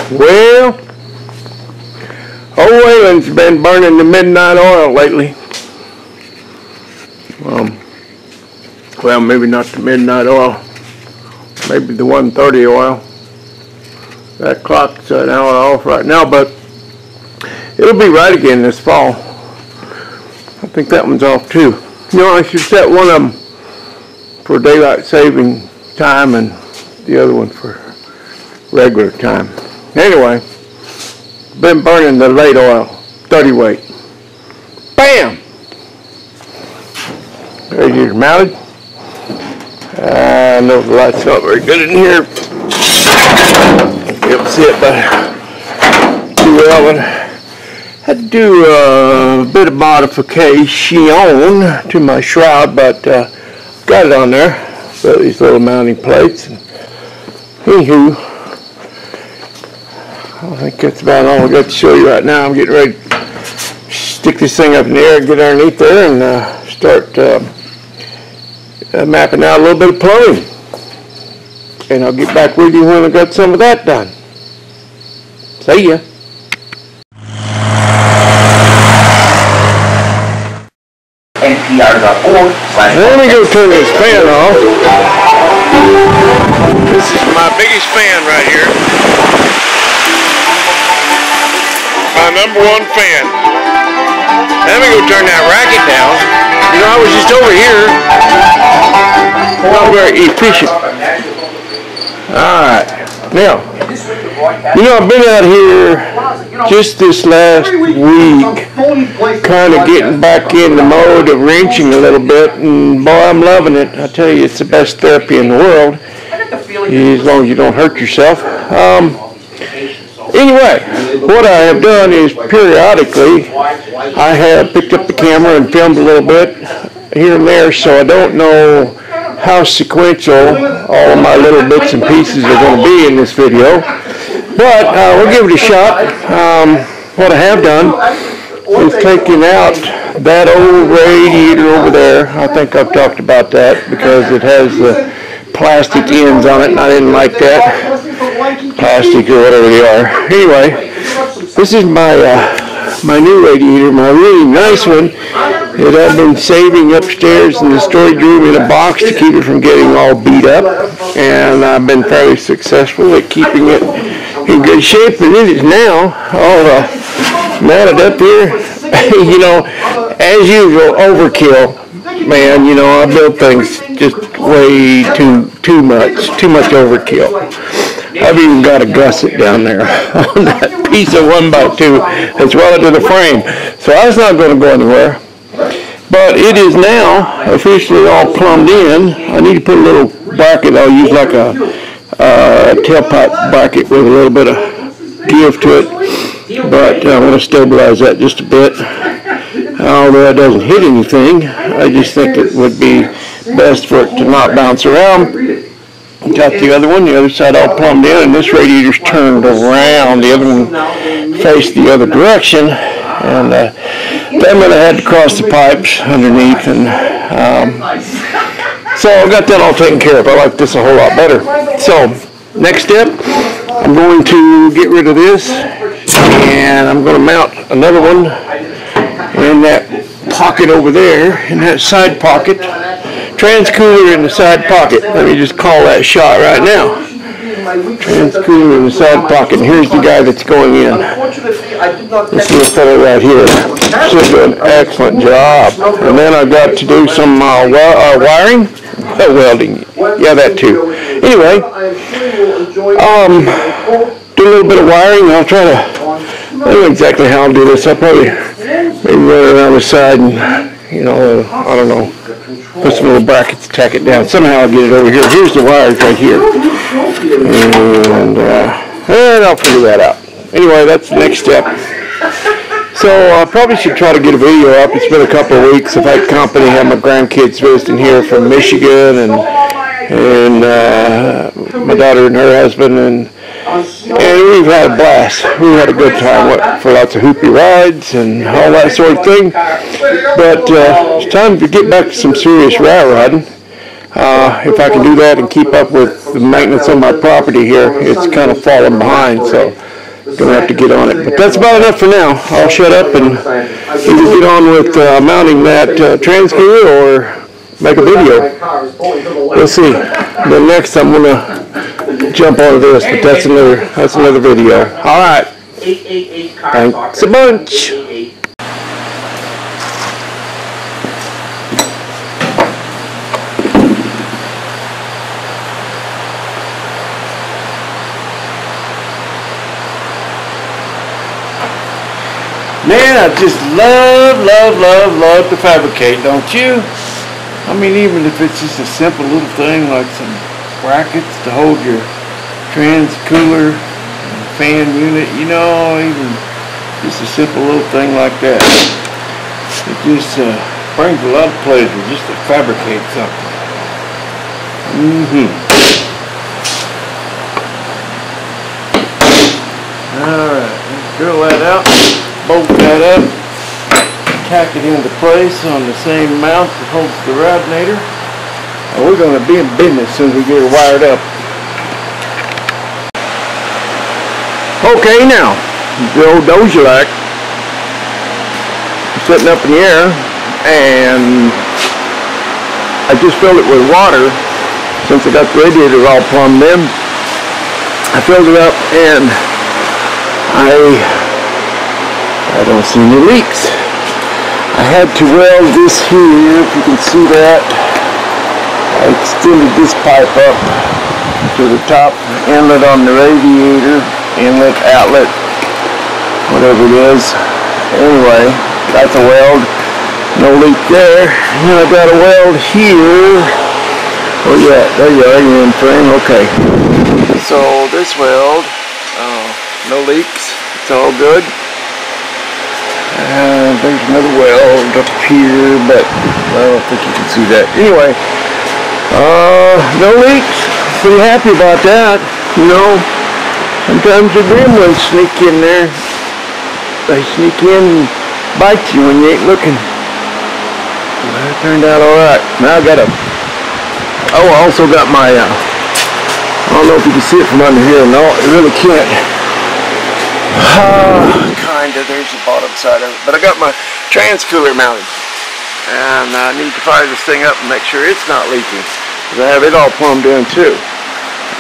Well, old Waylon's been burning the midnight oil lately. Well, maybe not the midnight oil, maybe the 130 oil. That clock's an hour off right now, but it'll be right again this fall. I think that one's off too. You know, I should set one of them for daylight saving time and the other one for regular time. Anyway, been burning the late oil, 30 weight. Bam! Radiator mounted. I know the light's not very good in here. You don't see it too well, but had to do a bit of modification to my shroud, but got it on there. Got these little mounting plates. And anywho, I think that's about all I've got to show you right now. I'm getting ready to stick this thing up in the air and get underneath there and start mapping out a little bit of plumbing. And I'll get back with you when I got some of that done. See ya. Let me go turn this fan off. This is my biggest fan right here. My #1 fan. Let me go turn that racket down. You know, I was just over here. Not very efficient. Alright. Now, you know, I've been out here just this last week, kind of getting back in the mode of wrenching a little bit, and boy, I'm loving it. I tell you, it's the best therapy in the world, as long as you don't hurt yourself. Anyway, what I have done is periodically, I have picked up the camera and filmed a little bit here and there, so I don't know how sequential all of my little bits and pieces are going to be in this video, but we'll give it a shot. What I have done is taken out that old radiator over there. I think I've talked about that because it has the plastic ends on it, and I didn't like that. Plastic or whatever they are. Anyway, this is my new radiator, my really nice one that I've been saving upstairs in the storage room in a box to keep it from getting all beat up, and I've been fairly successful at keeping it in good shape, and it is now all mounted up here. You know, as usual, overkill, man. You know, I build things just way too much overkill. I've even got a gusset down there on that piece of 1x2 that's welded to the frame. So that's not going to go anywhere. But it is now officially all plumbed in. I need to put a little bracket. I'll use like a tailpipe bracket with a little bit of give to it. But I'm going to stabilize that just a bit. Although it doesn't hit anything, I just think it would be best for it to not bounce around. Got the other one, the other side all plumbed in, and this radiator's turned around. The other one faced the other direction, and then I'm going to have to cross the pipes underneath, and so I got that all taken care of. I like this a whole lot better. So, next step, I'm going to get rid of this, and I'm going to mount another one in that pocket over there, in that side pocket. Transcooler in the side pocket. Let me just call that shot right now. Transcooler in the side pocket. And here's the guy that's going in. This little fellow right here. Should do an excellent job. And then I've got to do some wiring. Welding. Yeah, that too. Anyway, do a little bit of wiring. I'll try to, I don't know exactly how I'll do this. I'll probably maybe run around the side and, you know, I don't know, put some little brackets, tack it down. Somehow I'll get it over here. Here's the wires right here. And I'll figure that out. Anyway, that's the next step. So I probably should try to get a video up. It's been a couple of weeks. I've had company, had my grandkids visiting here from Michigan, and my daughter and her husband, and we've had a blast. We had a good time for lots of hoopy rides and all that sort of thing. But it's time to get back to some serious rat riding. If I can do that and keep up with the maintenance on my property here, it's kind of falling behind. So Gonna have to get on it. But that's about enough for now. I'll shut up and either get on with mounting that transfer or make a video. We'll see. But next I'm gonna jump onto this, but that's another video. All right. Thanks a bunch. Man, I just love to fabricate, don't you? I mean, even if it's just a simple little thing like some brackets to hold your trans cooler and fan unit, you know, even just a simple little thing like that. It just brings a lot of pleasure just to fabricate something. Alright, let's drill that out, bolt that up, tack it into place on the same mount that holds the rotinator. And we're going to be in business as soon as we get her wired up. Okay, now, the old Dojelac sitting up in the air, and I just filled it with water since I got the radiator all plumbed in. I filled it up and I don't see any leaks. I had to weld this here, if you can see that. I extended this pipe up to the top inlet on the radiator, inlet, outlet, whatever it is. Anyway, that's a weld. No leak there. And I got a weld here. Oh yeah, there you are, you're in frame. Okay. So this weld, no leaks. It's all good. There's another weld up here, but I don't think you can see that. Anyway, no leaks. Pretty happy about that. You know, sometimes the gremlins sneak in there. They sneak in and bite you when you ain't looking. That turned out alright. Now I got a... Oh, I also got my... I don't know if you can see it from under here. No, you really can't. Kinda. There's the bottom side of it. But I got my trans cooler mounted. And I need to fire this thing up and make sure it's not leaking. Because I have it all plumbed in too.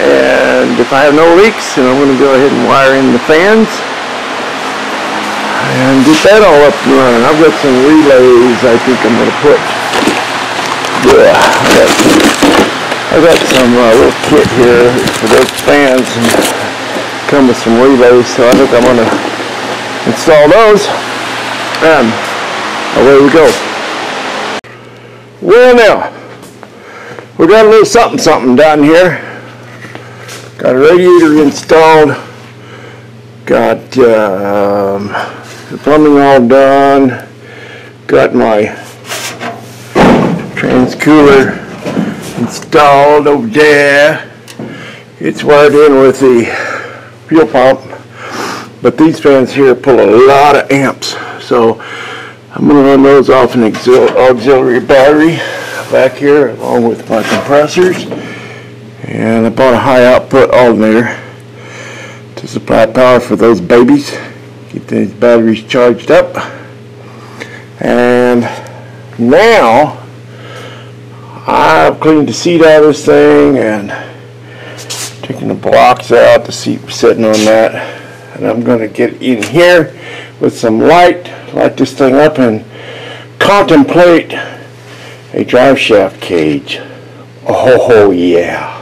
And if I have no leaks, then I'm going to go ahead and wire in the fans. And get that all up and running. I've got some relays I think I'm going to put. Yeah, I got some little kit here for those fans. And come with some relays, so I think I'm going to install those. And away we go. Well now, we got a little something down here. Got a radiator installed. Got the plumbing all done. Got my trans cooler installed over there. It's wired in with the fuel pump. But these fans here pull a lot of amps. So I'm going to run those off an auxiliary battery back here along with my compressors. And I bought a high output alternator to supply power for those babies. Get these batteries charged up. And now I've cleaned the seat out of this thing and taking the blocks out. The seat was sitting on that. And I'm going to get in here with some light this thing up and contemplate a drive shaft cage. Oh yeah.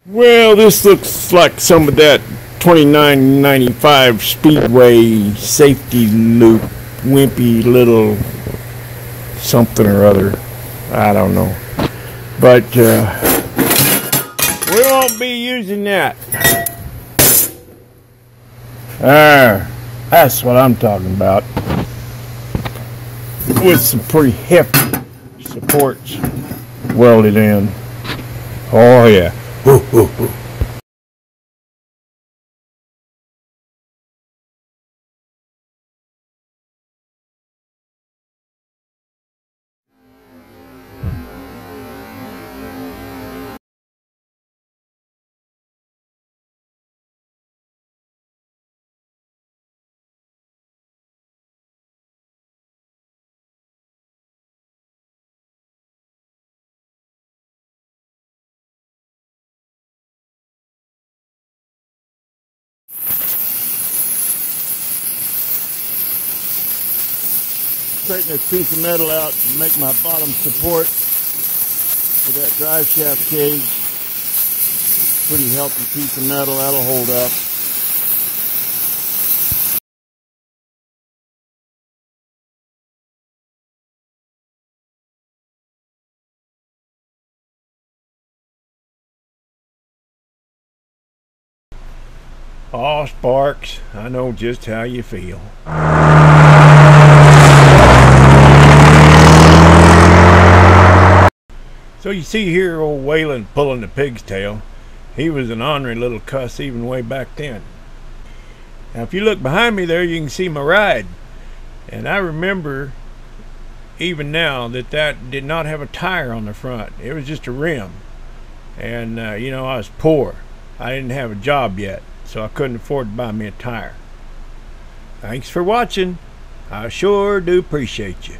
Well, this looks like some of that 2995 Speedway safety loop, wimpy little something or other. I don't know. But we won't be using that. That's what I'm talking about. With some pretty hefty supports welded in. Oh yeah. straighten this piece of metal out and make my bottom support with that drive shaft cage. Pretty healthy piece of metal, that'll hold up. Oh, Sparks, I know just how you feel. So you see here old Waylon pulling the pig's tail. He was an ornery little cuss even way back then. Now if you look behind me there, you can see my ride. And I remember even now that did not have a tire on the front. It was just a rim. And you know, I was poor. I didn't have a job yet, so I couldn't afford to buy me a tire. Thanks for watching. I sure do appreciate you.